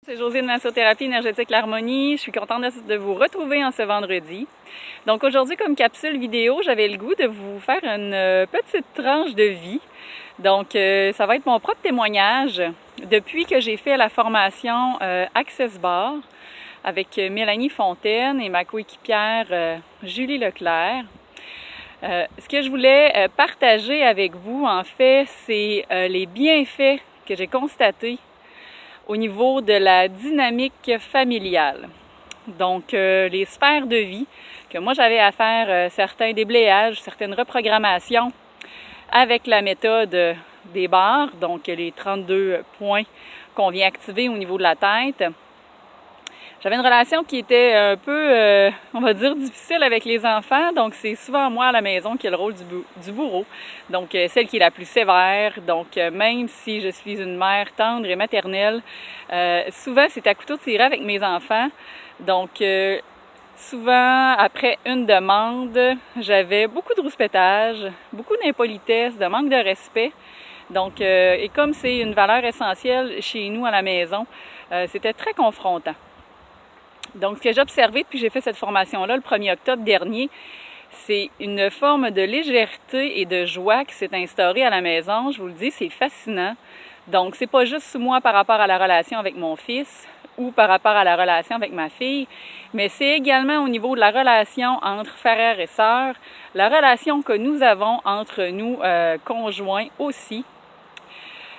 C'est Josée de Massothérapie énergétique L'Harmonie. Je suis contente de vous retrouver en ce vendredi. Donc aujourd'hui, comme capsule vidéo, j'avais le goût de vous faire une petite tranche de vie. Donc ça va être mon propre témoignage depuis que j'ai fait la formation Access Bar avec Mélanie Fontaine et ma coéquipière Julie Leclerc. Ce que je voulais partager avec vous, en fait, c'est les bienfaits que j'ai constatés au niveau de la dynamique familiale. Donc, les sphères de vie, que moi j'avais à faire certains déblayages, certaines reprogrammations avec la méthode des barres, donc les 32 points qu'on vient activer au niveau de la tête. J'avais une relation qui était un peu, on va dire, difficile avec les enfants. Donc, c'est souvent moi à la maison qui a le rôle du bourreau. Donc, celle qui est la plus sévère. Donc, même si je suis une mère tendre et maternelle, souvent, c'est à couteau tiré avec mes enfants. Donc, souvent, après une demande, j'avais beaucoup de rouspétage, beaucoup d'impolitesse, de manque de respect. Donc, et comme c'est une valeur essentielle chez nous à la maison, c'était très confrontant. Donc, ce que j'ai observé depuis que j'ai fait cette formation-là le 1er octobre dernier, c'est une forme de légèreté et de joie qui s'est instaurée à la maison. Je vous le dis, c'est fascinant. Donc, c'est pas juste moi par rapport à la relation avec mon fils ou par rapport à la relation avec ma fille, mais c'est également au niveau de la relation entre frères et sœurs, la relation que nous avons entre nous conjoints aussi.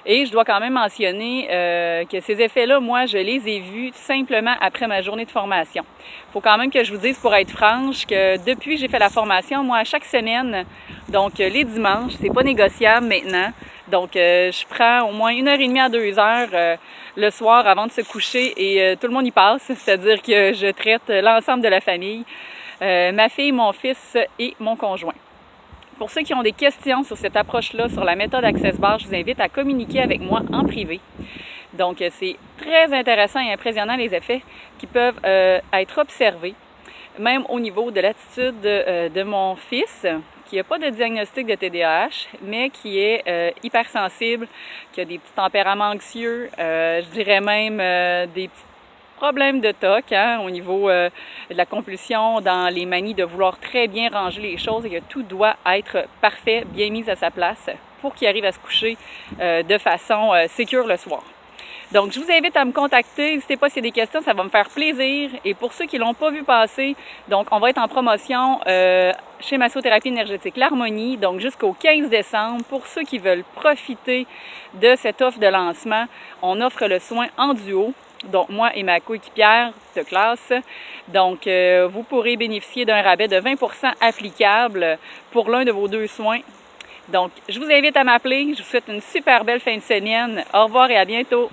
Et je dois quand même mentionner que ces effets-là, moi, je les ai vus simplement après ma journée de formation. Il faut quand même que je vous dise, pour être franche, que depuis que j'ai fait la formation, moi, à chaque semaine, donc les dimanches, c'est pas négociable maintenant. Donc, je prends au moins 1h30 à 2h le soir avant de se coucher et tout le monde y passe, c'est-à-dire que je traite l'ensemble de la famille, ma fille, mon fils et mon conjoint. Pour ceux qui ont des questions sur cette approche-là, sur la méthode Access Bar, je vous invite à communiquer avec moi en privé. Donc, c'est très intéressant et impressionnant les effets qui peuvent être observés, même au niveau de l'attitude de mon fils, qui n'a pas de diagnostic de TDAH, mais qui est hypersensible, qui a des petits tempéraments anxieux, je dirais même des petits problème de TOC au niveau de la compulsion, dans les manies de vouloir très bien ranger les choses et que tout doit être parfait, bien mis à sa place pour qu'il arrive à se coucher de façon sécure le soir. Donc, je vous invite à me contacter. N'hésitez pas s'il y a des questions, ça va me faire plaisir. Et pour ceux qui ne l'ont pas vu passer, donc on va être en promotion chez Massothérapie énergétique L'Harmonie, donc jusqu'au 15 décembre. Pour ceux qui veulent profiter de cette offre de lancement, on offre le soin en duo. Donc, moi et ma coéquipière de classe. Donc, vous pourrez bénéficier d'un rabais de 20% applicable pour l'un de vos deux soins. Donc, je vous invite à m'appeler. Je vous souhaite une super belle fin de semaine. Au revoir et à bientôt.